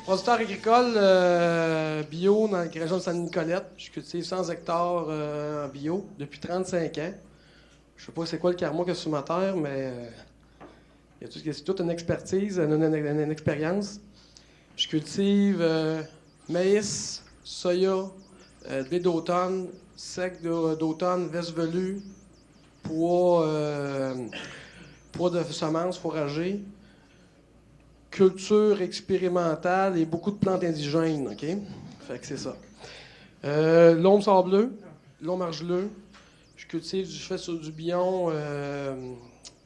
Producteur agricole bio dans la région de Sainte-Nicolette. Je cultive 100 hectares en bio depuis 35 ans. Je sais pas c'est quoi le karma qu'il y a sur ma terre, mais c'est toute une expertise, une expérience. Je cultive maïs, soya, blé d'automne, sec d'automne, veste velue, pois de semences fourragées, culture expérimentale et beaucoup de plantes indigènes, OK? Fait que c'est ça. L'ombre sableux, l'ombre argileux. Je fais sur du bion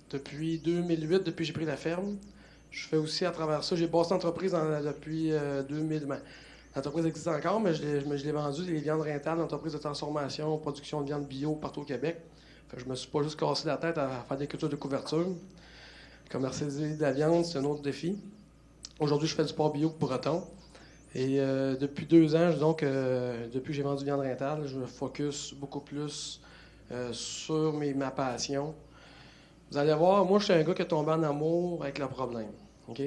depuis 2008, depuis que j'ai pris la ferme. Je fais aussi à travers ça, j'ai bâti l'entreprise depuis 2000. Ben, l'entreprise existe encore, mais je l'ai vendue, les viandes rentables, l'entreprise de transformation, production de viande bio partout au Québec. Fait que je me suis pas juste cassé la tête à faire des cultures de couverture. Commercialiser de la viande, c'est un autre défi. Aujourd'hui, je fais du porc bio breton. Et depuis 2 ans, donc, depuis que j'ai vendu viande rentable, je me focus beaucoup plus sur ma passion. Vous allez voir, moi, je suis un gars qui est tombé en amour avec le problème. OK?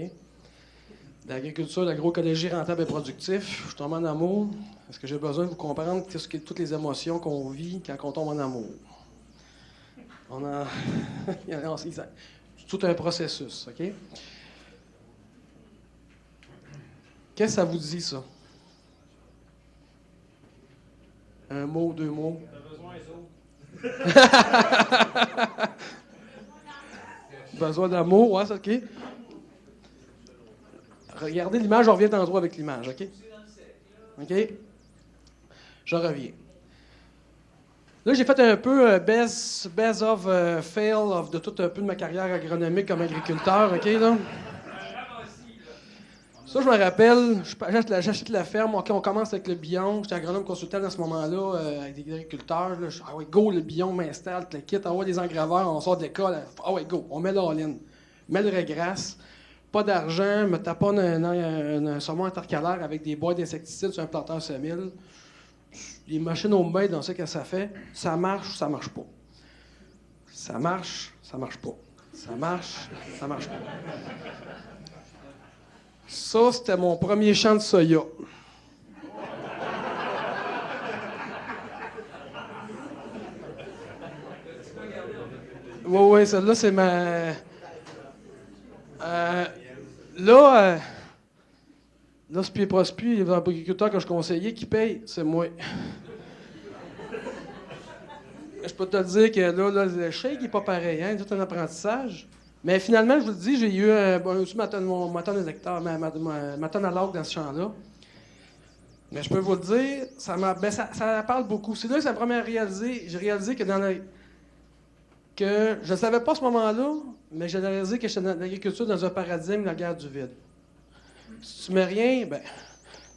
L'agriculture, l'agroécologie rentable et productif, je suis tombé en amour parce que j'ai besoin de vous comprendre toutes les émotions qu'on vit quand on tombe en amour. C'est tout un processus, OK? Qu'est-ce que ça vous dit, ça? Un mot, 2 mots? T'as besoin besoin d'amour, ouais, c'est OK. Regardez l'image, je reviens tantôt avec l'image, OK? OK? Je reviens. Là, j'ai fait un peu best of fail de tout un peu de ma carrière agronomique comme agriculteur, OK, là? Ça, je me rappelle, j'achète la ferme, OK, on commence avec le bion. J'étais agronome consultant à ce moment-là, avec des agriculteurs. Là, ah ouais, go, le bion, m'installe, le kit, ah ouais, les engraveurs, on sort de l'école, ah ouais, go, on met l'all-in. Mets le regrasse, pas d'argent, me taponne un saumon intercalaire avec des boîtes d'insecticides sur un planteur semile. Les machines au maître, dans ce que ça fait, ça marche ou ça marche pas. Ça marche, ça marche pas. Ça marche, ça marche pas. Ça, c'était mon premier champ de soya. Oui, celle-là, c'est ma... là, ce pied prospi, les agriculteurs que je conseillais qui payent, c'est moi. Je peux te dire que là, le shake n'est pas pareil, hein, c'est tout un apprentissage. Mais finalement, je vous le dis, j'ai eu aussi ma tonne de hectares, ma tonne à l'orgue dans ce champ-là. Mais je peux vous le dire, ça parle beaucoup. C'est là que ça m'a réalisé. J'ai réalisé que que je ne savais pas à ce moment-là, mais j'ai réalisé que j'étais dans l'agriculture dans un paradigme de la guerre du vide. Si tu mets rien, ben,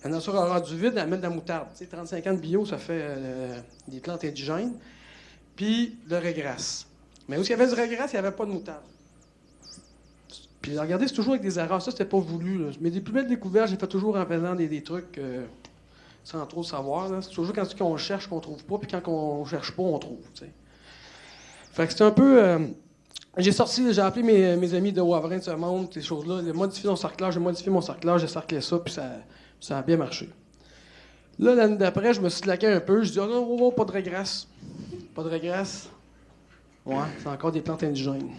la nature aura du vide, elle met de la moutarde. Tu sais, 35 ans de bio, ça fait des plantes indigènes. Puis le regrasse. Mais où il y avait du regrasse, il n'y avait pas de moutarde. Puis regardez, c'est toujours avec des erreurs. Ça, c'était pas voulu. Là. Mais des plus belles découvertes, j'ai fait toujours en faisant des trucs sans trop savoir. Là. C'est toujours quand on cherche qu'on trouve pas, puis quand on cherche pas, on trouve. T'sais. Fait que c'est un peu... j'ai appelé mes amis de Wavrin de ce monde, ces choses-là. J'ai modifié mon sarclage, j'ai sarclé ça, puis ça a bien marché. Là, l'année d'après, je me suis slacké un peu. Je dis, oh non, pas de regrasse. Pas de regrasse. Ouais, c'est encore des plantes indigènes.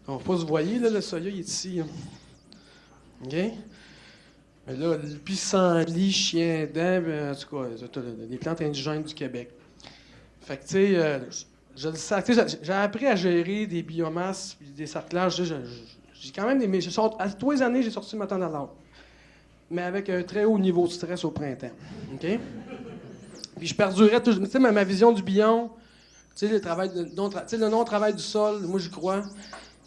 Donc, vous voyez, là, le soya, il est ici. Hein. OK? Mais là, le pissenlit, chien dent, en tout cas, des plantes indigènes du Québec. Fait que, tu sais, j'ai appris à gérer des biomasses, des sarclages. J'ai quand même à tous les années, j'ai sorti ma tonne à l'ordre. Mais avec un très haut niveau de stress au printemps. OK? Puis je perdurais toujours. Tu sais, ma vision du bion, tu sais, le non-travail du sol, moi, j'y crois.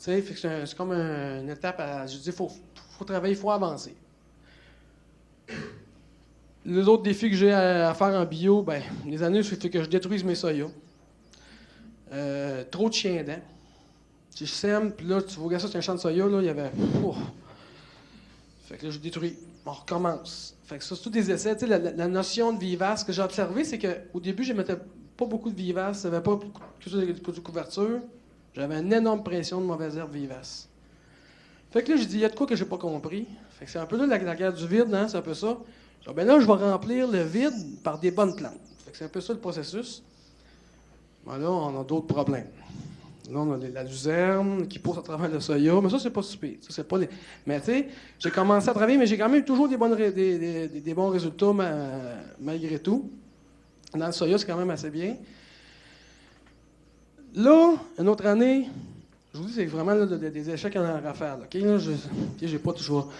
Tu sais, c'est comme une étape à. Je dis, il faut travailler, il faut avancer. Les autres défis que j'ai à faire en bio, ben, les années, c'est que je détruise mes soyas. Trop de chiens dents. Si je sème, puis là, tu vois ça, c'est un champ de soya, là, il y avait. Fait que là, je détruis. On recommence. Fait que ça, c'est tous des essais. Tu sais, la notion de vivace, ce que j'ai observé, c'est qu'au début, je mettais pas beaucoup de vivace, il n'y avait pas beaucoup de couverture. J'avais une énorme pression de mauvaises herbes vivaces. Fait que là, j'ai dit, il y a de quoi que j'ai pas compris. Fait que c'est un peu là la guerre du vide, hein, c'est un peu ça. Je dis, ben là, je vais remplir le vide par des bonnes plantes. Fait que c'est un peu ça le processus. Ben là, on a d'autres problèmes. Là, on a la luzerne qui pousse à travers le soya, mais ça, c'est pas super. Ça, c'est pas les... Mais tu sais, j'ai commencé à travailler, mais j'ai quand même eu toujours des bons résultats malgré tout. Dans le soya, c'est quand même assez bien. Là, une autre année, je vous dis, c'est vraiment là, des échecs en rafale. OK? Là, j'ai pas toujours...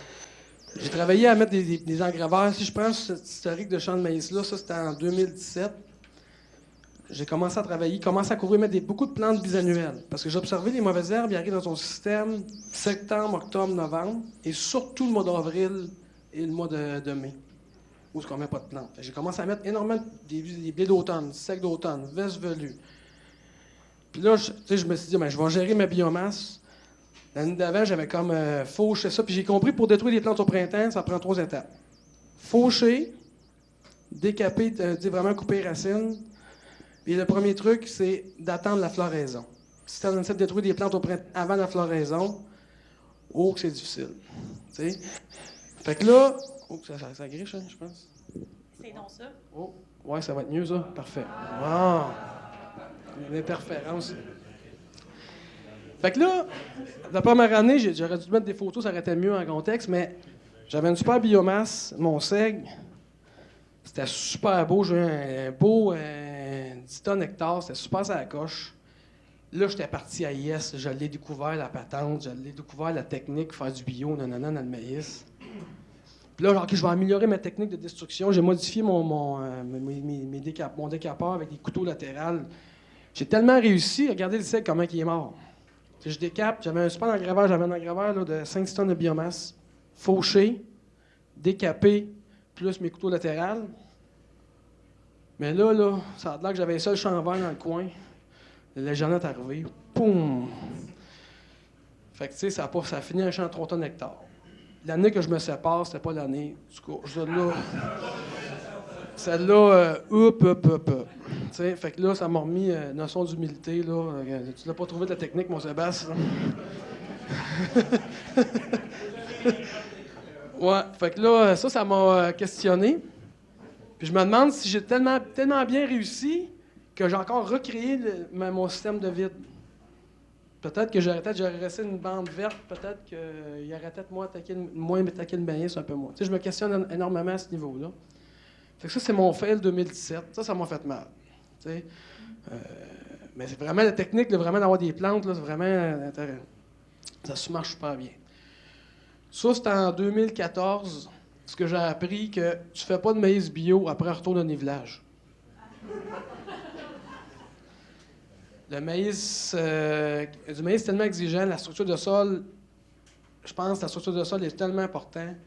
J'ai travaillé à mettre des engraveurs. Si je prends cet historique de champ de maïs-là, ça, c'était en 2017. J'ai commencé à travailler, commencé à couvrir, mettre beaucoup de plantes bisannuelles. Parce que j'observais les mauvaises herbes, ils arrivent dans ton système septembre, octobre, novembre, et surtout le mois d'avril et le mois de mai, où on ne met pas de plantes. J'ai commencé à mettre énormément des blés d'automne, secs d'automne, vestes velues. Puis là, je me suis dit, ben, je vais gérer ma biomasse. L'année d'avant, j'avais comme fauché ça. Puis j'ai compris, pour détruire les plantes au printemps, ça prend 3 étapes. Faucher, décaper, vraiment couper les racines. Puis le premier truc, c'est d'attendre la floraison. Si tu essaies de détruire des plantes au printemps avant la floraison, oh, que c'est difficile. T'sais? Fait que là, oh, ça griche, hein, je pense. C'est donc ça. Oh, ouais, ça va être mieux, ça. Parfait. Wow! L'interférence. Fait que là, la première année, j'aurais dû mettre des photos, ça aurait été mieux en contexte, mais j'avais une super biomasse. Mon seigle, c'était super beau. J'ai eu un beau 10 tonnes hectares, c'était super ça la coche. Là, j'étais parti à IS, je l'ai découvert la patente, je l'ai découvert la technique, faire du bio, nanana, dans le maïs. Puis là, je vais améliorer ma technique de destruction. J'ai modifié mon décapeur avec des couteaux latéraux. J'ai tellement réussi, regardez le seigle, comment il est mort. Je décape, j'avais un super engraveur, là, de 5 tonnes de biomasse, fauché, décapé, plus mes couteaux latéraux. Mais là, ça a l'air que j'avais un seul champ vert dans le coin. Le légionnaire est arrivé. Poum! Fait que, tu sais, ça a fini un champ de 3 tonnes hectares. L'année que je me sépare, c'était pas l'année. Du coup, celle-là, tu sais, fait que là, ça m'a remis notion d'humilité, là. Tu l'as pas trouvé de la technique, mon Sébastien? Ouais, fait que là, ça m'a questionné. Puis je me demande si j'ai tellement bien réussi que j'ai encore recréé mon système de vide. Peut-être que j'aurais resté une bande verte, peut-être qu'il aurait peut-être moins attaqué le maïs un peu moins. Tu sais, je me questionne énormément à ce niveau-là. Fait que ça, c'est mon fail 2017. Ça m'a fait mal. Tu sais. Mais c'est vraiment la technique, là, vraiment d'avoir des plantes, là, c'est vraiment intéressant. Ça se marche super bien. Ça, c'était en 2014, ce que j'ai appris que tu fais pas de maïs bio après un retour de nivelage. Le maïs, du maïs tellement exigeant, la structure de sol, je pense que la structure de sol est tellement importante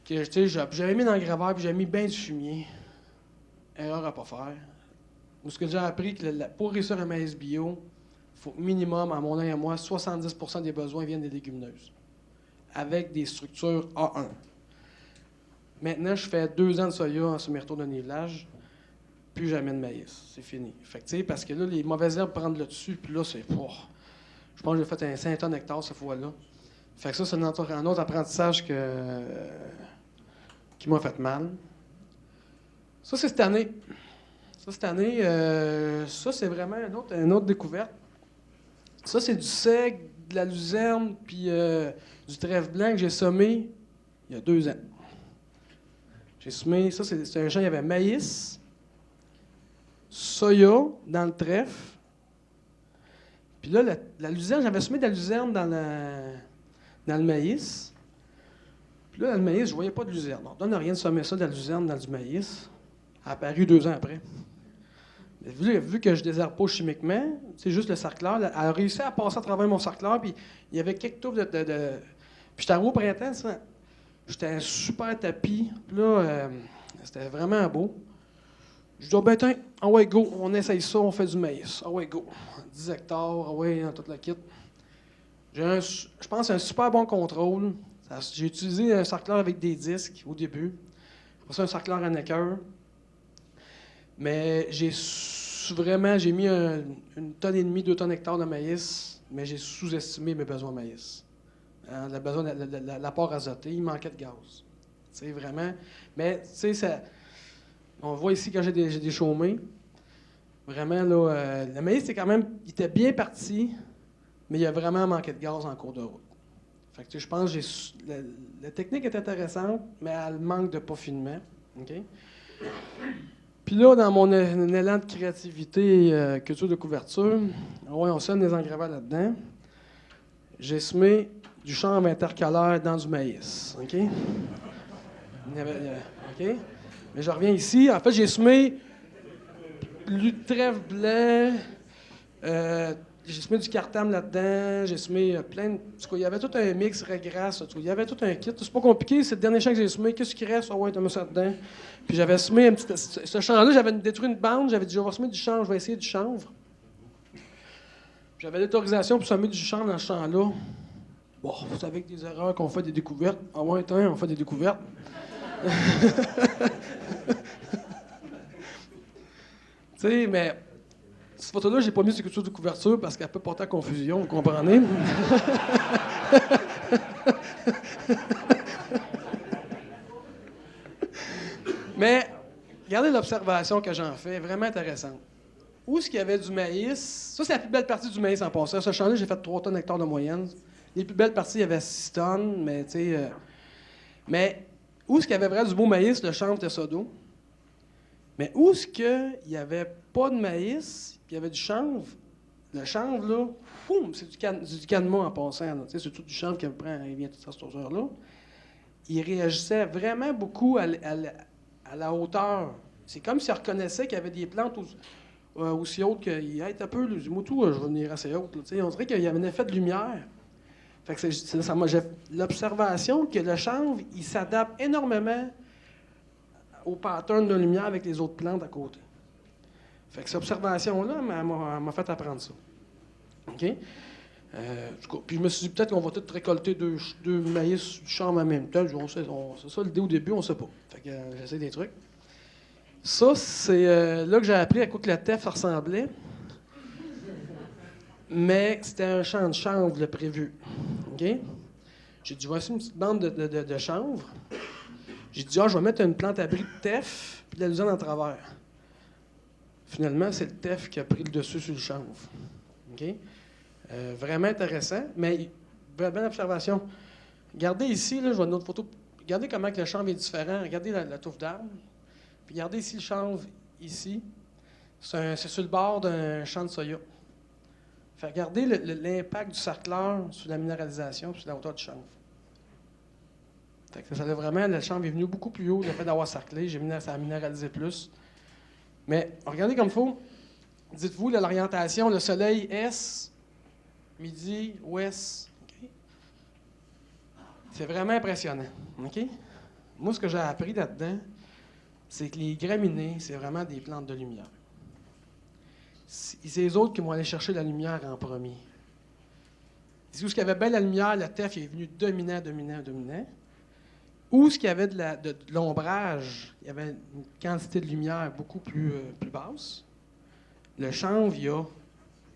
que, tu sais, j'avais mis dans le graveur puis j'avais mis bien du fumier. Erreur à pas faire. Ce que j'ai appris, que pour réussir un maïs bio, il faut minimum, à mon œil et à moi, 70% des besoins viennent des légumineuses, avec des structures A1. Maintenant, je fais 2 ans de soya sur mes retours de nivelage, plus jamais de maïs. C'est fini. Fait que, tu sais, parce que là, les mauvaises herbes prennent le dessus, puis là, c'est... Oh, je pense que j'ai fait un 5 tonnes hectares cette fois-là. Fait que ça, c'est un autre apprentissage qui m'a fait mal. Ça, c'est cette année. Ça, c'est vraiment une autre découverte. Ça, c'est du seigle, de la luzerne, puis du trèfle blanc que j'ai semé il y a 2 ans. J'ai semé, ça, c'est un champ, il y avait maïs, soya dans le trèfle. Puis là, la luzerne, j'avais semé de la luzerne dans le maïs. Puis là, dans le maïs, je voyais pas de luzerne. On ne donne rien de semer ça de la luzerne dans du maïs. Elle a apparu 2 ans après. Mais vu que je ne désherbe pas chimiquement, c'est juste le sarcleur, elle a réussi à passer à travers mon sarcleur, puis il y avait quelques touffes de... Puis j'étais arrivé au printemps, ça. J'étais un super tapis. Puis là, c'était vraiment beau. Je dis, oh, ben tiens, ah ouais, go, on essaye ça, on fait du maïs. Ah ouais, go. 10 hectares, ah ouais, dans toute la kit. Je pense un super bon contrôle. J'ai utilisé un sarcleur avec des disques au début. Après ça, un sarcleur en équerre. Mais j'ai mis 1,5 tonne, 2 tonnes hectares de maïs, mais j'ai sous-estimé mes besoins de maïs. On a besoin de l'apport azoté. Il manquait de gaz. Tu sais, vraiment. Mais, tu sais, on voit ici quand j'ai des chômés. Vraiment, là, le maïs, c'est quand même... Il était bien parti, mais il a vraiment manqué de gaz en cours de route. Fait que, je pense que la technique est intéressante, mais elle manque de peaufinement. OK? Puis là, dans mon élan de créativité, culture de couverture, ouais, on sème des engravats là-dedans. J'ai semé du chanvre intercalaire dans du maïs. OK? OK? Mais je reviens ici. En fait, j'ai semé du trèfle blanc, j'ai semé du cartam là-dedans, j'ai semé plein de... En tout cas, il y avait tout un mix regrasse, il y avait tout un kit. C'est pas compliqué, c'est le dernier champ que j'ai semé. Qu'est-ce qui reste? Ah ouais, t'as mis ça dedans. Puis j'avais semé un petit... Ce champ-là, j'avais détruit une bande, j'avais dit, je vais semer du chanvre, je vais essayer du chanvre. J'avais l'autorisation pour semer du chanvre dans ce champ-là. Bon, vous savez que des erreurs, qu'on fait des découvertes. Ah ouais, on fait des découvertes. Tu sais, mais cette photo-là, j'ai pas mis de culture de couverture parce qu'elle peut porter à confusion, vous comprenez? Mais, regardez l'observation que j'en fais, vraiment intéressante. Où est-ce qu'il y avait du maïs? Ça, c'est la plus belle partie du maïs en passant. Ce champ-là, j'ai fait 3 tonnes hectares de moyenne. Les plus belles parties, il y avait 6 tonnes, mais tu sais... Mais, où est-ce qu'il y avait vraiment du beau maïs, le chanvre était ça d'eau? Mais où est-ce qu'il n'y avait pas de maïs, puis il y avait du chanvre? Le chanvre, là, foum, c'est du canema en passant. C'est tout du chanvre qui prend, il vient toute cette structure-là. Il réagissait vraiment beaucoup à la hauteur. C'est comme s'il reconnaissait qu'il y avait des plantes aussi hautes qu'il hey, un peu, du moutou, je vais venir assez haute. On dirait qu'il y avait un effet de lumière. Fait que j'ai l'observation que le chanvre, il s'adapte énormément au pattern de lumière avec les autres plantes à côté. Fait que cette observation-là m'a fait apprendre ça. OK? Puis je me suis dit, peut-être qu'on va tous récolter deux maïs du champ en même temps. C'est ça l'idée au début, on ne sait pas. Fait que j'essaie des trucs. Ça, c'est là que j'ai appris à quoi que la TEF ressemblait. Mais c'était un champ de chanvre, le prévu. OK? J'ai dit, voici une petite bande de chanvre. J'ai dit, je vais mettre une plante abri de TEF puis de la luzerne en travers. Finalement, c'est le TEF qui a pris le dessus sur le chanvre. OK? Vraiment intéressant, mais belle observation. Regardez ici, là, je vois une autre photo. Regardez comment que le chanvre est différent. Regardez la touffe d'arbre. Puis regardez ici le chanvre, ici. C'est sur le bord d'un champ de soya. Fait regardez l'impact du sarcleur sur la minéralisation et sur la hauteur du chanvre. Fait que ça a vraiment, le chanvre est venu beaucoup plus haut, le fait d'avoir sarclé, ça a minéralisé plus. Mais regardez comme il faut. Dites-vous, l'orientation, le soleil est, midi, ouest. Okay? C'est vraiment impressionnant. Okay? Moi, ce que j'ai appris là-dedans, c'est que les graminées, c'est vraiment des plantes de lumière. C'est les autres qui vont aller chercher la lumière en premier. Où ce qu'il y avait bien la lumière, le TEF est venu dominant. Où ce qu'il y avait de l'ombrage, il y avait une quantité de lumière beaucoup plus basse. Le chanvre, il a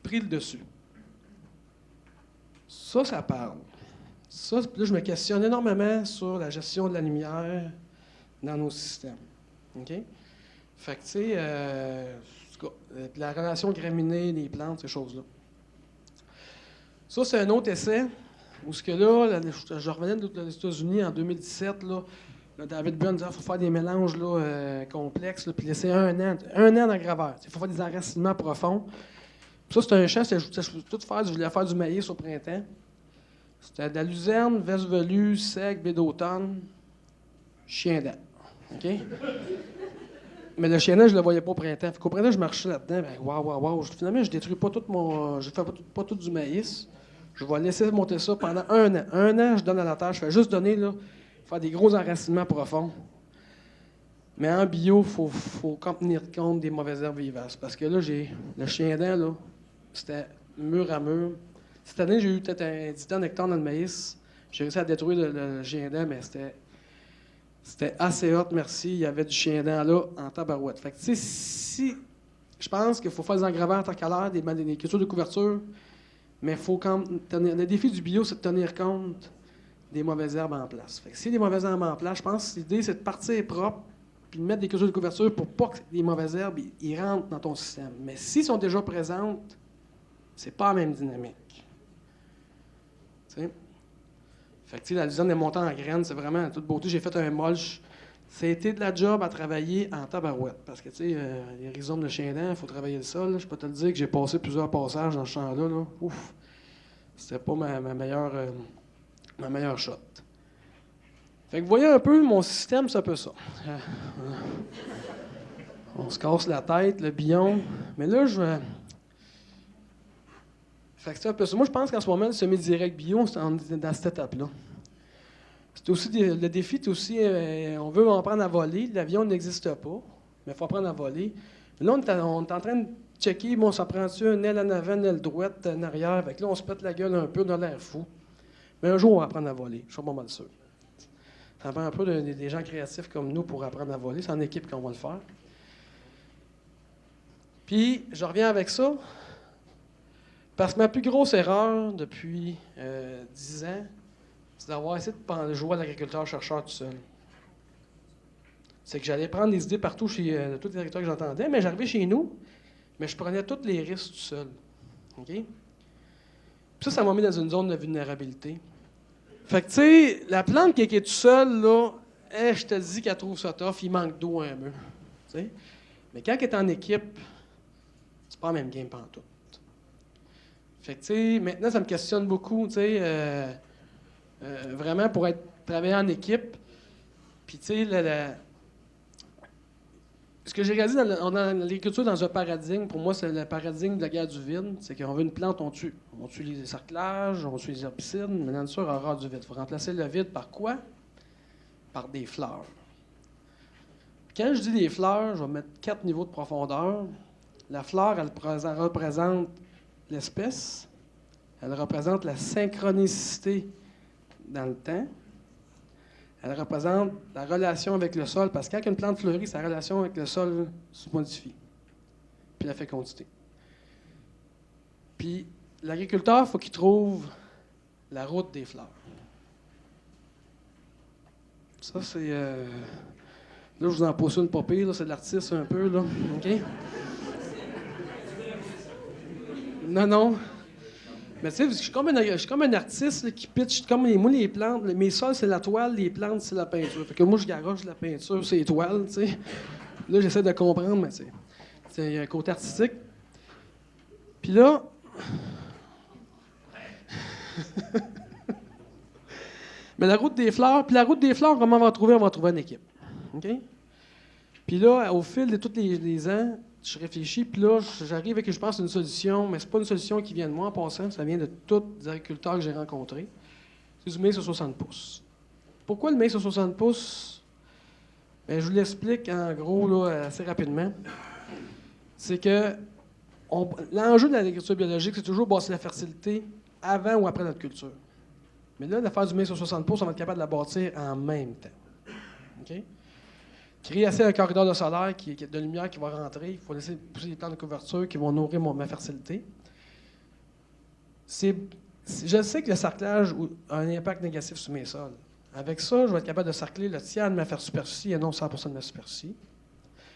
pris le dessus. Ça parle. Ça, là, je me questionne énormément sur la gestion de la lumière dans nos systèmes. OK? Fait que, tu sais, la relation graminée, les plantes, ces choses-là. Ça, c'est un autre essai. Où ce que là, je revenais des États-Unis en 2017, là, David Bunn disait qu'il faut faire des mélanges là, complexes, là, puis laisser un an d'engraveur. Il faut faire des enracinements profonds. Puis ça, c'est un champ, je voulais faire du maïs au printemps. C'était de la luzerne, veste velue, sec, baie d'automne, chien dent. OK? Mais le chien dent, je ne le voyais pas au printemps. Fait qu'au printemps, je marchais là-dedans. Wow. Finalement, je ne détruis pas tout je fais pas tout du maïs. Je vais laisser monter ça pendant un an. Un an, je donne à la terre. Je fais juste donner, là, faire des gros enracinements profonds. Mais en bio, il faut tenir compte des mauvaises herbes vivaces. Parce que là, j'ai le chien dent, là, c'était mur à mur. Cette année, j'ai eu peut-être un 10 tonnes d'hectares dans le maïs. J'ai réussi à détruire le chien dent, mais c'était assez hot, merci. Il y avait du chien dent là en tabarouette. Fait que, tu sais, si je pense qu'il faut faire des engraveurs intercalaires, des cultures de couverture. Mais il faut quand même le défi du bio, c'est de tenir compte des mauvaises herbes en place. Fait que s'il y a des mauvaises herbes en place, je pense que l'idée, c'est de partir propre puis de mettre des cultures de couverture pour pas que les mauvaises herbes ils rentrent dans ton système. Mais s'ils sont déjà présentes, c'est pas la même dynamique. T'sais? Fait que la zone des montants en graines, c'est vraiment toute beauté. J'ai fait un mulch. C'était de la job à travailler en tabarouette. Parce que, les rhizomes de chien dent, il faut travailler le sol. Là. Je peux te le dire que j'ai passé plusieurs passages dans ce champ-là. Là. Ouf! C'était pas ma meilleure shot. Fait que vous voyez un peu, mon système, c'est un peu ça. On se casse la tête, le billon. Mais là, fait que c'est un peu ça. Moi, je pense qu'en ce moment, le semi-direct bio, c'est dans cette étape-là. C'est aussi le défi, c'est aussi, on veut en prendre à voler. L'avion n'existe pas, mais il faut apprendre à voler. Mais là, on est en train de checker, bon, ça prend-tu une aile en avant, une aile droite, en arrière. Fait que là, on se pète la gueule un peu, on a l'air fou. Mais un jour, on va apprendre à voler. Je suis pas mal sûr. Ça prend un peu des gens créatifs comme nous pour apprendre à voler. C'est en équipe qu'on va le faire. Puis, je reviens avec ça. Parce que ma plus grosse erreur depuis 10 ans, c'est d'avoir essayé de jouer à l'agriculteur-chercheur tout seul. C'est que j'allais prendre des idées partout chez tous les agriculteurs que j'entendais, mais j'arrivais chez nous, mais je prenais tous les risques tout seul. OK? Puis ça m'a mis dans une zone de vulnérabilité. Fait que, tu sais, la plante qui est tout seule, là, je te dis qu'elle trouve ça tough, il manque d'eau un peu. T'sais? Mais quand elle est en équipe, c'est pas la même game pantoute. Fait que, tu sais, maintenant, ça me questionne beaucoup, tu sais, vraiment pour travailler en équipe. Puis, tu sais, ce que j'ai réalisé dans l'agriculture, dans un paradigme, pour moi, c'est le paradigme de la guerre du vide. C'est qu'on veut une plante, on tue. On tue les cerclages, on tue les herbicides, mais la nature a horreur du vide. Il faut remplacer le vide par quoi? Par des fleurs. Quand je dis des fleurs, je vais mettre 4 niveaux de profondeur. La fleur, elle représente l'espèce. Elle représente la synchronicité dans le temps. Elle représente la relation avec le sol, parce que quand une plante fleurit, sa relation avec le sol se modifie. Puis la fécondité. Puis l'agriculteur, il faut qu'il trouve la route des fleurs. Ça, c'est... Là, je vous en pose une pas pire, là, c'est de l'artiste un peu, là. OK? Non. Mais tu sais, je suis comme un artiste là, qui pitch. Moi, les plantes, mes sols, c'est la toile, les plantes, c'est la peinture. Fait que moi, je garoche la peinture, c'est les toiles, tu sais. Là, j'essaie de comprendre, mais c'est un côté artistique. Puis là... Mais la route des fleurs, comment on va trouver? On va trouver une équipe. OK? Puis là, au fil de tous les ans, je réfléchis, puis là, j'arrive avec, je pense, une solution, mais c'est pas une solution qui vient de moi en passant, ça vient de tous les agriculteurs que j'ai rencontrés. C'est du maïs sur 60 pouces. Pourquoi le maïs sur 60 pouces? Bien, je vous l'explique en gros, là, assez rapidement. C'est que l'enjeu de l'agriculture biologique, c'est toujours bâtir la fertilité avant ou après notre culture. Mais là, de faire du maïs sur 60 pouces, on va être capable de la bâtir en même temps. OK? Créer assez un corridor de solaire, de lumière qui va rentrer. Il faut laisser pousser des plantes de couverture qui vont nourrir ma fertilité. Je sais que le sarclage a un impact négatif sur mes sols. Avec ça, je vais être capable de sarcler le tiers de ma superficie et non 100% de ma superficie.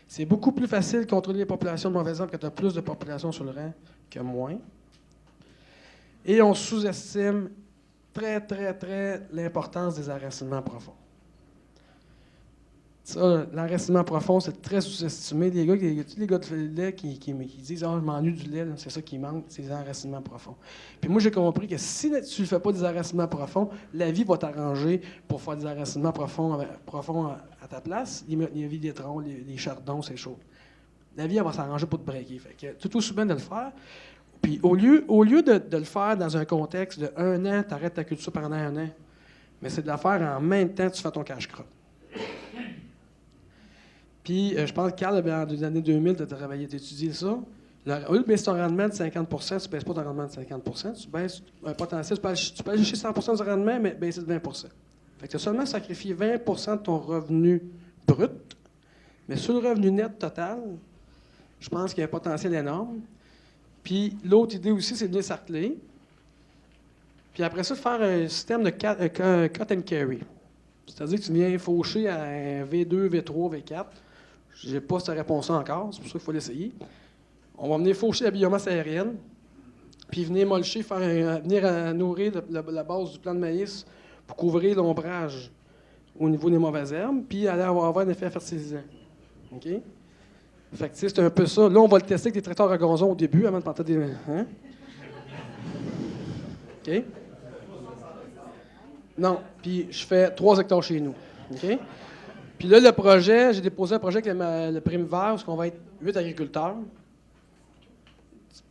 C'est beaucoup plus facile de contrôler les populations de mauvaises herbes quand tu as plus de population sur le rang que moins. Et on sous-estime très, très, très l'importance des enracinements profonds. Ça, l'enracinement profond, c'est très sous-estimé. Les gars de lait qui disent « Ah, je m'ennuie du lait, c'est ça qui manque, c'est les enracinements profonds. » Puis moi, j'ai compris que si tu ne fais pas des enracinements profonds, la vie va t'arranger pour faire des enracinements profonds à ta place. Les vidétrons, les chardons, c'est chaud. La vie, elle va s'arranger pour te breaker. Fait que tout aussi bien de le faire. Puis au lieu de le faire dans un contexte de 1 an, tu arrêtes ta culture pendant 1 an, mais c'est de la faire en même temps que tu fais ton cache-crotte. Puis, je pense que Carl, dans les années 2000, tu as travaillé, tu as étudié ça. Au lieu de baisser ton rendement de 50 tu ne baisses pas ton rendement de 50 tu baisses un potentiel. Tu peux aller chercher 100 du rendement, mais baisser de 20 Fait que tu as seulement sacrifié 20 de ton revenu brut, mais sur le revenu net total, je pense qu'il y a un potentiel énorme. Puis, l'autre idée aussi, c'est de les sarcler. Puis après ça, de faire un système de cut and carry. C'est-à-dire que tu viens faucher à un V2, V3, V4. J'ai pas cette réponse-là encore, c'est pour ça qu'il faut l'essayer. On va venir faucher la biomasse aérienne, puis venir molcher, venir nourrir la base du plant de maïs pour couvrir l'ombrage au niveau des mauvaises herbes, puis aller avoir un effet fertilisant. OK? Fait que, c'est un peu ça. Là, on va le tester avec des tracteurs à gazon au début, avant de partir des... Hein? OK? Non. Puis je fais 3 hectares chez nous. OK? Puis là, le projet, j'ai déposé un projet avec le Prime Vert, où on va être 8 agriculteurs.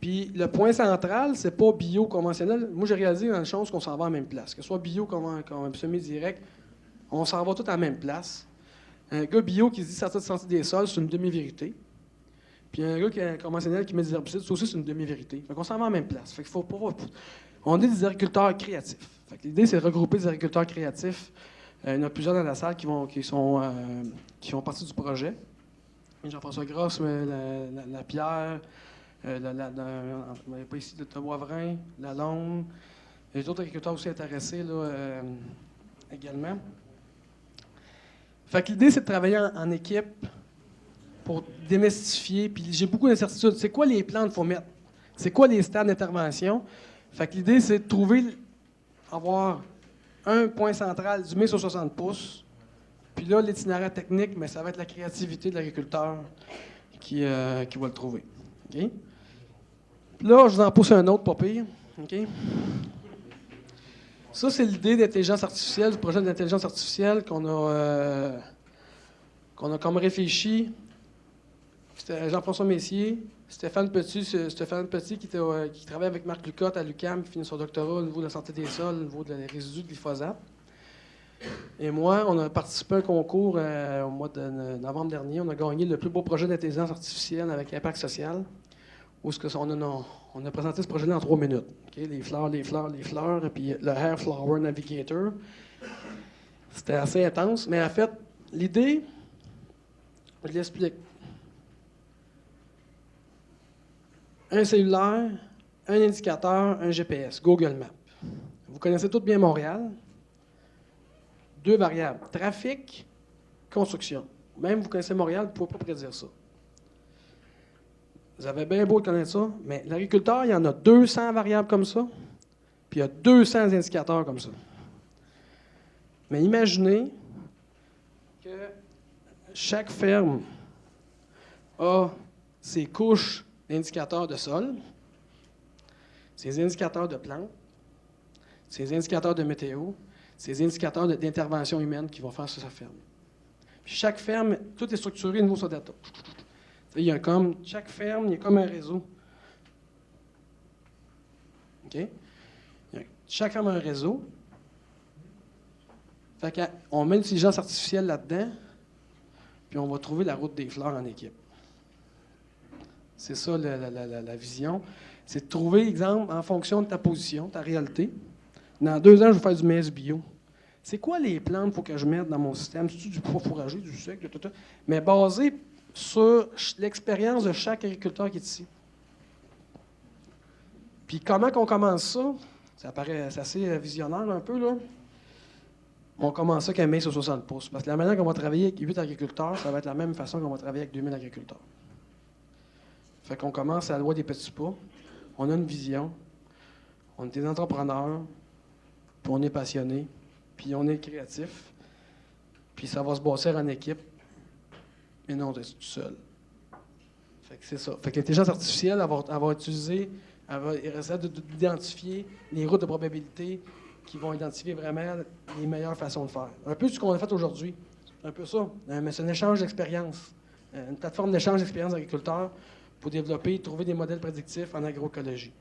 Puis le point central, c'est pas bio conventionnel. Moi, j'ai réalisé dans le chose qu'on s'en va à la même place. Que ce soit bio comme semi-direct, on s'en va tous à la même place. Un gars bio qui se dit sortir de santé des sols, c'est une demi-vérité. Puis un gars conventionnel qui met des herbicides, ça aussi, c'est une demi-vérité. Fait qu'on s'en va à la même place. Fait qu'il faut pas... On est des agriculteurs créatifs. Fait que l'idée, c'est de regrouper des agriculteurs créatifs. Il y en a plusieurs dans la salle qui font partie du projet. Jean-François Grosse, la Pierre, on n'avait pas ici de Boisvrin, la Londe. Il y a d'autres agriculteurs aussi intéressés là, également. Fait que l'idée, c'est de travailler en équipe pour démystifier. Puis j'ai beaucoup d'incertitudes. C'est quoi les plans qu'il faut mettre? C'est quoi les stades d'intervention? Fait que l'idée, c'est de avoir un point central du mai sur 60 pouces. Puis là, l'itinéraire technique, mais ça va être la créativité de l'agriculteur qui va le trouver. OK? Puis là, je vous en pousse un autre, pas pire. OK? Ça, c'est l'idée d'intelligence artificielle, du projet d'intelligence artificielle qu'on a comme réfléchi. C'était Jean-François Messier, Stéphane Petit qui travaille avec Marc Lucotte à l'UQAM, qui finit son doctorat au niveau de la santé des sols, au niveau des résidus de glyphosate. Et moi, on a participé à un concours au mois de novembre dernier. On a gagné le plus beau projet d'intelligence artificielle avec impact social. Où on a présenté ce projet-là en 3 minutes. Okay? Les fleurs, et puis le Hair Flower Navigator. C'était assez intense, mais en fait, l'idée, je l'explique. Un cellulaire, un indicateur, un GPS, Google Maps. Vous connaissez tous bien Montréal. 2 variables, trafic, construction. Même vous connaissez Montréal, vous ne pouvez pas prédire ça. Vous avez bien beau connaître ça, mais l'agriculteur, il y en a 200 variables comme ça, puis il y a 200 indicateurs comme ça. Mais imaginez que chaque ferme a ses couches d'indicateurs de sol, ses indicateurs de plantes, ses indicateurs de météo, ses indicateurs d'intervention humaine qui vont faire sur sa ferme. Puis chaque ferme, tout est structuré au niveau de sa data. Il y a comme, chaque ferme, il y a comme un réseau. OK? Chaque ferme a un réseau. Fait qu'on met l'intelligence artificielle là-dedans, puis on va trouver la route des fleurs en équipe. C'est ça la vision. C'est de trouver, exemple, en fonction de ta position, ta réalité. Dans 2 ans, je vais faire du maïs bio. C'est quoi les plantes qu'il faut que je mette dans mon système? C'est-tu du pois fourragé, du sucre, tout. Mais basé sur l'expérience de chaque agriculteur qui est ici. Puis comment qu'on commence ça? Ça paraît assez visionnaire un peu, là. On commence ça qu'à main sur 60 pouces. Parce que la manière qu'on va travailler avec 8 agriculteurs, ça va être la même façon qu'on va travailler avec 2000 agriculteurs. Fait qu'on commence à la loi des petits pas. On a une vision. On est des entrepreneurs. Puis on est passionnés. Puis on est créatifs. Puis ça va se bâtir en équipe. Mais non, on est tout seul. Fait que c'est ça. Fait que l'intelligence artificielle, elle va essayer d'identifier les routes de probabilité qui vont identifier vraiment les meilleures façons de faire. Un peu ce qu'on a fait aujourd'hui. C'est un peu ça. Mais c'est un échange d'expérience. Une plateforme d'échange d'expérience d'agriculteurs pour développer, trouver des modèles prédictifs en agroécologie.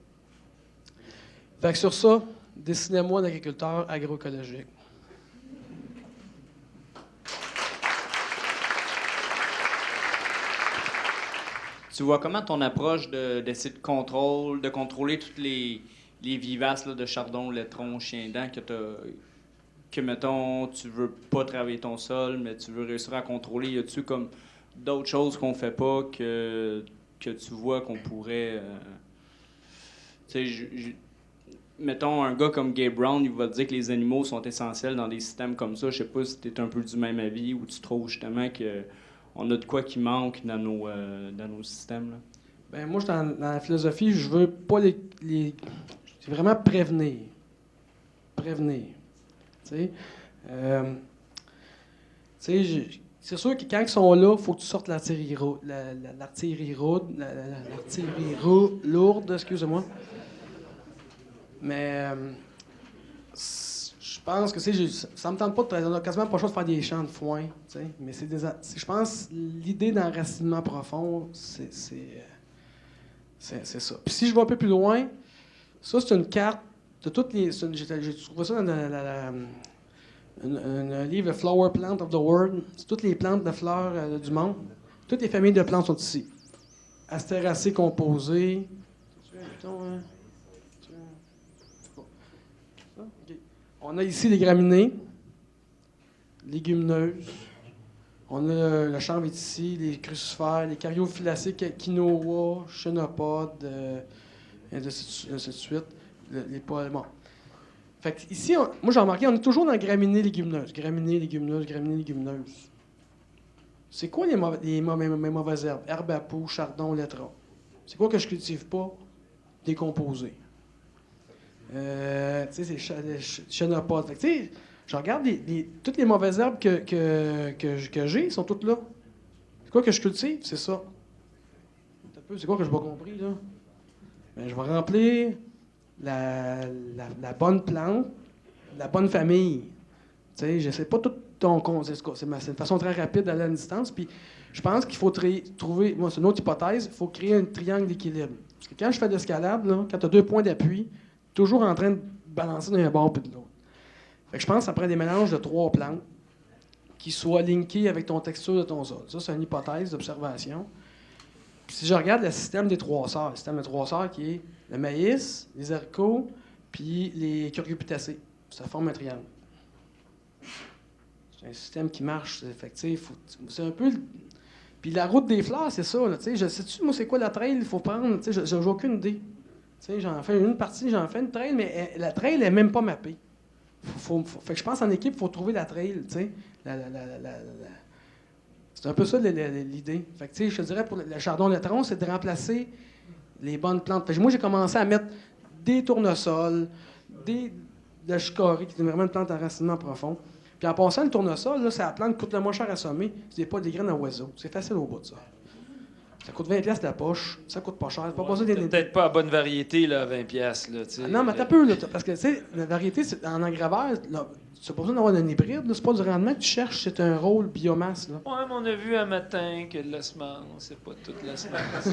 Fait que sur ça, dessinez-moi un agriculteur agroécologique. Tu vois comment ton approche d'essayer de contrôler toutes les vivaces là, de chardon, laitron, chien-dent que, mettons, tu veux pas travailler ton sol, mais tu veux réussir à contrôler. Y a-tu comme d'autres choses qu'on fait pas que tu vois qu'on pourrait... tu sais, mettons, un gars comme Gabe Brown, il va te dire que les animaux sont essentiels dans des systèmes comme ça. Je sais pas si tu es un peu du même avis ou tu trouves justement qu'on a de quoi qui manque dans nos systèmes. Là. Ben, moi, dans la philosophie, je veux pas c'est vraiment prévenir. Prévenir. Tu sais, c'est sûr que quand ils sont là, il faut que tu sortes l'artillerie lourde, excusez-moi. Mais je pense que ça me tente pas on a quasiment pas le choix de faire des champs de foin. Mais je pense l'idée d'enracinement profond, c'est ça. Puis si je vais un peu plus loin, ça c'est une carte de toutes les. J'ai trouvé ça dans un livre, Flower Plant of the World. C'est toutes les plantes de fleurs du monde. Toutes les familles de plantes sont ici. Astéracées composées. On a ici les graminées, légumineuses. On a le chanvre est ici, les crucifères, les cariophyllacées, quinoa, chénopodes, et ainsi de suite. Les poils, bon. Fait que ici, moi j'ai remarqué, on est toujours dans graminées légumineuses. Graminées légumineuses, graminées légumineuses. C'est quoi les mauvaises herbes? Herbe à poux, chardon, lettra. C'est quoi que je cultive pas? Décomposé. Tu sais, c'est chénopodes. Fait que tu sais, je regarde toutes les mauvaises herbes que j'ai, sont toutes là. C'est quoi que je cultive? C'est ça. C'est quoi que je n'ai pas compris, là? Ben, je vais remplir la bonne plante, la bonne famille. Tu sais, je sais pas tout ton c'est une façon très rapide d'aller à une distance. Puis je pense qu'il faut trouver, moi c'est une autre hypothèse, il faut créer un triangle d'équilibre. Parce que quand je fais de l'escalade, là, quand tu as 2 points d'appui, toujours en train de balancer d'un bord puis de l'autre. Fait que je pense que ça prend des mélanges de 3 plantes qui soient linkées avec ton texture de ton sol. Ça, c'est une hypothèse d'observation. Puis si je regarde le système des 3 sœurs, le système des 3 sœurs qui est le maïs, les haricots, puis les cucurbitacées. Ça forme un triangle. C'est un système qui marche, c'est effectif. C'est un peu... Puis la route des fleurs, c'est ça. Là, je sais-tu, moi, c'est quoi la trail qu'il faut prendre? J'ai aucune idée. J'en fais une partie, j'en fais une trail, mais la trail n'est même pas mappée. Fait que je pense en équipe, il faut trouver la trail. C'est un peu ça l'idée. Fait que, je te dirais, pour le chardon-letron, c'est de remplacer les bonnes plantes. Fait que moi, j'ai commencé à mettre des tournesols, de la chicorée, qui est vraiment une plante à racinement profond. Puis en passant, le tournesol, là, c'est la plante qui coûte le moins cher à semer. C'est pas des graines à oiseaux. C'est facile au bout de ça. Ça coûte 20$ la poche. Ça coûte pas cher. Pas besoin peut-être pas à bonne variété, là, 20$. Là, non, mais t'as peu, là. Parce que, tu sais, la variété, en engravage, c'est pas besoin d'avoir un hybride. C'est pas du rendement que tu cherches, c'est un rôle biomasse. Là. Ouais, mais on a vu un matin que la semence, c'est pas toute la semence.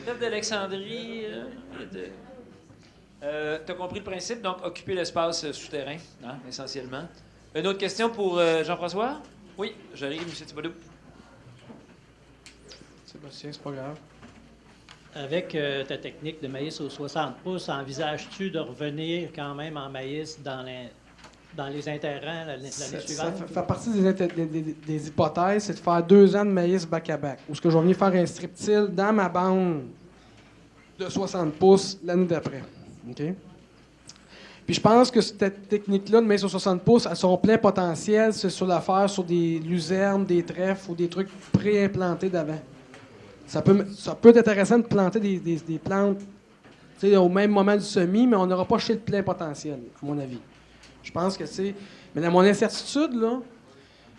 L'œuf d'Alexandrie. T'as compris le principe, donc occuper l'espace souterrain, hein, essentiellement. Une autre question pour Jean-François? Oui, j'arrive, M. Thibodeau. Sébastien, c'est pas grave. Avec ta technique de maïs aux 60 pouces, envisages-tu de revenir quand même en maïs dans les interrants l'année suivante? Ça fait partie des hypothèses, c'est de faire 2 ans de maïs back-à-back. Ou ce que je vais venir faire un strip-till dans ma bande de 60 pouces l'année d'après. OK? Puis je pense que cette technique-là de maïs aux 60 pouces, à son plein potentiel, c'est sur l'affaire sur des luzernes, des trèfles ou des trucs pré-implantés d'avant. Ça peut être intéressant de planter des plantes au même moment du semis, mais on n'aura pas chez le plein potentiel, à mon avis. Je pense que c'est... Mais dans mon incertitude, là,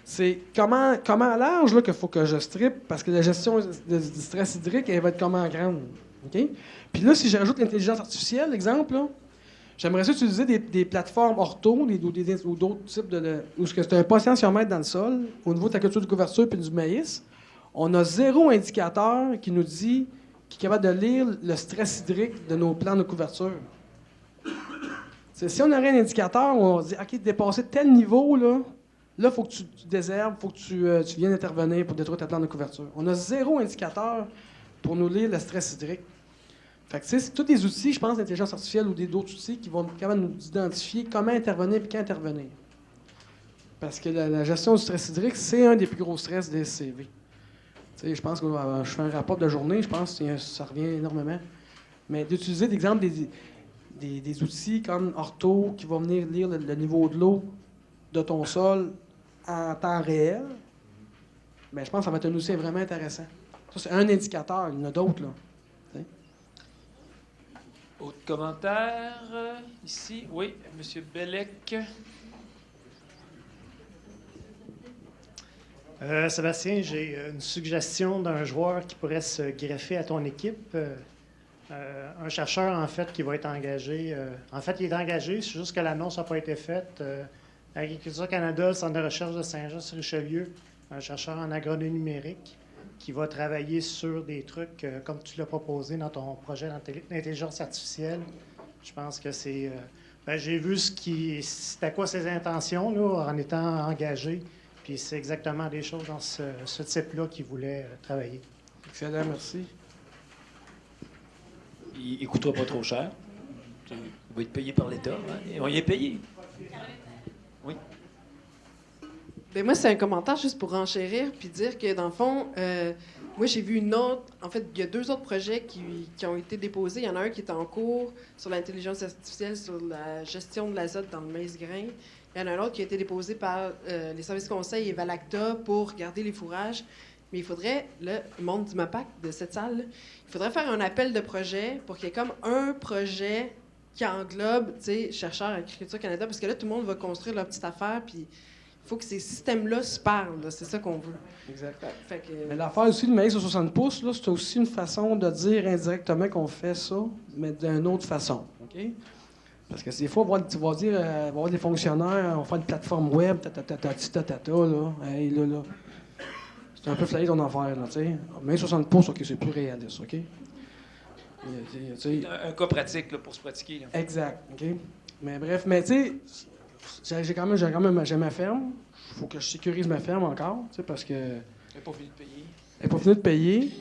c'est comment à large qu'il faut que je strippe, parce que la gestion du stress hydrique, elle va être comment grande. OK? Puis là, si j'ajoute l'intelligence artificielle, exemple, là, j'aimerais utiliser des plateformes ortho ou d'autres types où c'est un potentiomètre dans le sol, au niveau de la culture de couverture puis du maïs. On a 0 indicateur qui nous dit, qui est capable de lire le stress hydrique de nos plans de couverture. Si on aurait un indicateur où on dit, OK, dépasser tel niveau, là, il faut que tu désherbes, il faut que tu viennes intervenir pour détruire ta plante de couverture. On a 0 indicateur pour nous lire le stress hydrique. Fait que, c'est tous des outils, je pense, d'intelligence artificielle ou d'autres outils qui vont être capables de nous identifier comment intervenir et quand intervenir. Parce que la gestion du stress hydrique, c'est un des plus gros stress des SCV. Je pense que je fais un rapport de journée, je pense que ça revient énormément. Mais d'utiliser, d'exemple, des outils comme Ortho qui vont venir lire le niveau de l'eau de ton sol en temps réel, bien, je pense que ça va être un outil vraiment intéressant. Ça, c'est un indicateur. Il y en a d'autres, là. Autre commentaire ici? Oui, M. Bellec. Sébastien, j'ai une suggestion d'un joueur qui pourrait se greffer à ton équipe. Un chercheur, en fait, qui va être engagé. En fait, il est engagé, c'est juste que l'annonce n'a pas été faite. Agriculture Canada, le Centre de recherche de Saint-Jean-sur-Richelieu, un chercheur en agronomie numérique qui va travailler sur des trucs comme tu l'as proposé dans ton projet d'intelligence artificielle. Je pense que c'est... j'ai vu c'était quoi ses intentions là, en étant engagé. Puis c'est exactement des choses dans ce type-là qu'il voulait travailler. Excellent, merci. Il ne coûtera pas trop cher. Il va être payé par l'État. Hein? Et on y est payé. Oui. Ben moi, c'est un commentaire juste pour enchérir puis dire que, dans le fond, moi, j'ai vu une autre... En fait, il y a 2 autres projets qui ont été déposés. Il y en a un qui est en cours sur l'intelligence artificielle, sur la gestion de l'azote dans le maïs-grain. Il y en a un autre qui a été déposé par les services conseils et Valacta pour garder les fourrages. Mais il faudrait, le monde du MAPAC, de cette salle, là, il faudrait faire un appel de projet pour qu'il y ait comme un projet qui englobe, tu sais, chercheurs Agriculture Canada, parce que là, tout le monde va construire leur petite affaire, puis il faut que ces systèmes-là se parlent, là. C'est ça qu'on veut. Exact. Fait que... Mais l'affaire aussi, le maïs au 60 pouces, là, c'est aussi une façon de dire indirectement qu'on fait ça, mais d'une autre façon. OK? Parce que des fois, tu vas dire, va avoir des fonctionnaires, on va faire une plateforme web, là. Hey, là. C'est un peu flyé ton affaire, là, tu sais. Mais 60 pouces, OK, c'est plus réaliste, OK? Un cas pratique là, pour se pratiquer. Là. Exact, OK? Mais bref, mais tu sais, j'ai ma ferme. Il faut que je sécurise ma ferme encore, tu sais, parce que... Elle n'est pas fini de payer. Elle n'est pas finie de payer.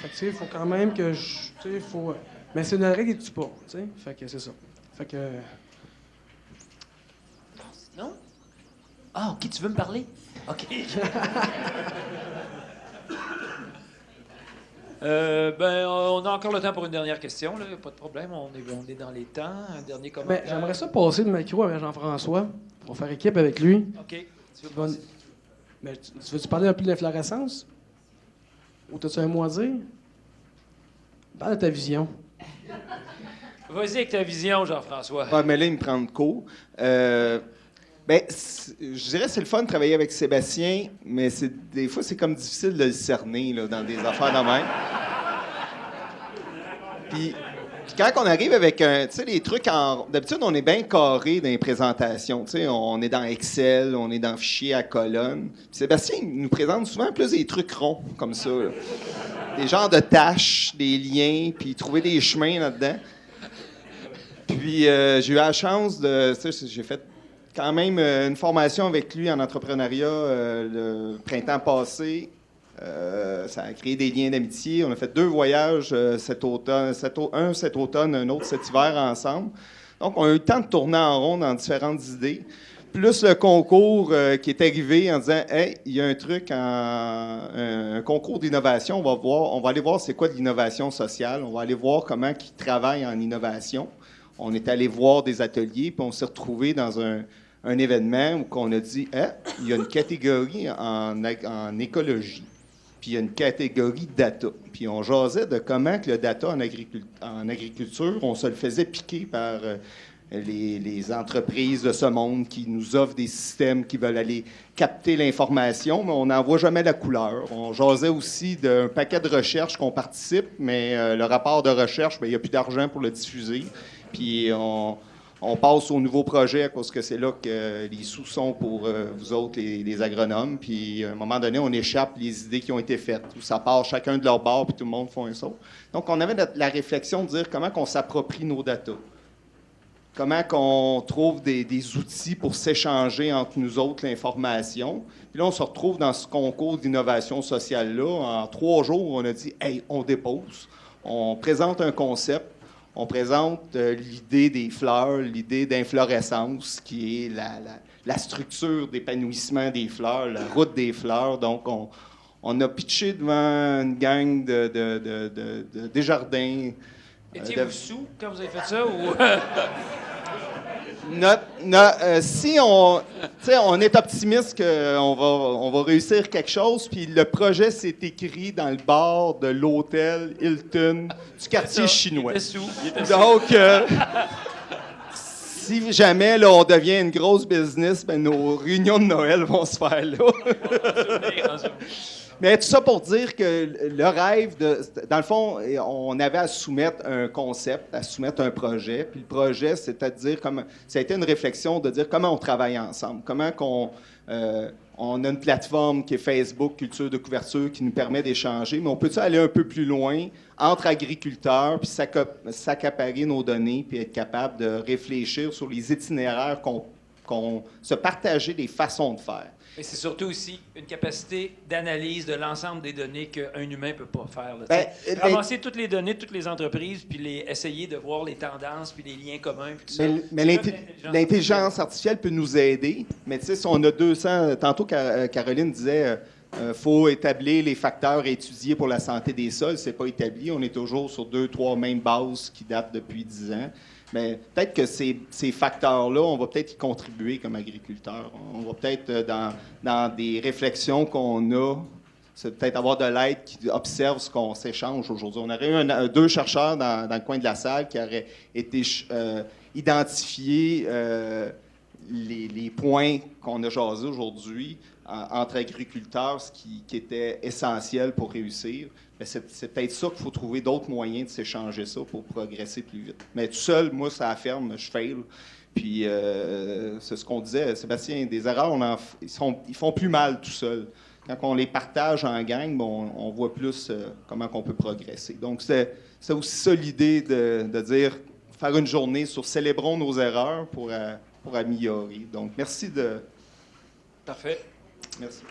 Fait que, tu sais, il faut quand même que je... Tu sais, faut... Mais c'est une règle qui ne tue pas, tu sais. Fait que c'est ça. Fait que... Non? Ah, OK, tu veux me parler? OK. On a encore le temps pour une dernière question, là. Pas de problème, on est dans les temps. Un dernier commentaire. Ben, j'aimerais ça passer le micro avec Jean-François pour faire équipe avec lui. OK. Mais tu veux-tu parler un peu de l'inflorescence? Ou t'as-tu un mot à dire? Parle de ta vision. Vas-y avec ta vision, Jean-François. Ouais, mais là, il me prend de cours. Je dirais que c'est le fun de travailler avec Sébastien, mais des fois, c'est comme difficile de le cerner là, dans des affaires de même. Puis quand on arrive avec tu sais, les trucs d'habitude, on est bien carré dans les présentations. Tu sais, on est dans Excel, on est dans fichier à colonne. Puis Sébastien il nous présente souvent plus des trucs ronds, comme ça. Là. Des genres de tâches, des liens, puis trouver des chemins là-dedans. Puis j'ai eu la chance de... Tu sais, j'ai fait quand même une formation avec lui en entrepreneuriat le printemps passé. Ça a créé des liens d'amitié. On a fait 2 voyages cet automne, un cet automne, un autre cet hiver ensemble. Donc, on a eu le temps de tourner en rond dans différentes idées. Plus le concours qui est arrivé en disant « Hey, il y a un truc, un concours d'innovation. On va aller voir c'est quoi de l'innovation sociale. On va aller voir comment ils travaillent en innovation. » On est allé voir des ateliers, puis on s'est retrouvés dans un événement où on a dit hey, il y a une catégorie en écologie, puis il y a une catégorie data. Puis on jasait de comment que le data en agriculture, on se le faisait piquer par les entreprises de ce monde qui nous offrent des systèmes qui veulent aller capter l'information, mais on n'en voit jamais la couleur. On jasait aussi d'un paquet de recherches qu'on participe, mais le rapport de recherche, il n'y a plus d'argent pour le diffuser. Puis on passe au nouveau projet à cause que c'est là que les sous sont pour vous autres, les agronomes. Puis à un moment donné, on échappe les idées qui ont été faites. Où ça part chacun de leur bord, puis tout le monde fait un saut. Donc, on avait la réflexion de dire comment on s'approprie nos datas. Comment qu'on trouve des outils pour s'échanger entre nous autres l'information. Puis là, on se retrouve dans ce concours d'innovation sociale-là. En 3 jours, on a dit « Hey, on dépose. On présente un concept. On présente l'idée des fleurs, l'idée d'inflorescence, qui est la structure d'épanouissement des fleurs, la route des fleurs. Donc, on a pitché devant une gang de Desjardins, Étiez-vous sous quand vous avez fait ça? Ou... Si on, tu sais, on est optimiste qu'on va réussir quelque chose, puis le projet s'est écrit dans le bar de l'hôtel Hilton du quartier chinois. Il était sous. Il était sous. Donc, si jamais là, on devient une grosse business, ben, nos réunions de Noël vont se faire là. Mais tout ça pour dire que le rêve, dans le fond, on avait à soumettre un concept, à soumettre un projet. Puis le projet, c'est-à-dire ça a été une réflexion de dire comment on travaille ensemble, comment on a une plateforme qui est Facebook, Culture de couverture, qui nous permet d'échanger, mais on peut-tu aller un peu plus loin entre agriculteurs, puis s'accaparer nos données, puis être capable de réfléchir sur les itinéraires se partager des façons de faire. Mais c'est surtout aussi une capacité d'analyse de l'ensemble des données qu'un humain ne peut pas faire. Là, ramasser toutes les données de toutes les entreprises, puis essayer de voir les tendances, puis les liens communs, puis tout ça. Mais l'intelligence artificielle peut nous aider, mais tu sais, si on a 200... Tantôt, Caroline disait... faut établir les facteurs à étudier pour la santé des sols. C'est pas établi. On est toujours sur 2-3 mêmes bases qui datent depuis 10 ans. Mais peut-être que ces facteurs-là, on va peut-être y contribuer comme agriculteurs. On va peut-être, dans des réflexions qu'on a, c'est peut-être avoir de l'aide qui observe ce qu'on s'échange aujourd'hui. On aurait eu 2 chercheurs dans le coin de la salle qui auraient été identifiés les points qu'on a jasés aujourd'hui entre agriculteurs, ce qui était essentiel pour réussir. Mais c'est peut-être ça qu'il faut trouver d'autres moyens de s'échanger ça pour progresser plus vite. Mais tout seul, moi, ça ferme, je fail. Puis c'est ce qu'on disait, Sébastien, des erreurs, ils font plus mal tout seuls. Quand on les partage en gang, bon, on voit plus comment on peut progresser. Donc, c'est aussi ça l'idée de dire, faire une journée sur célébrons nos erreurs pour améliorer. Donc, merci de... Parfait. Merci.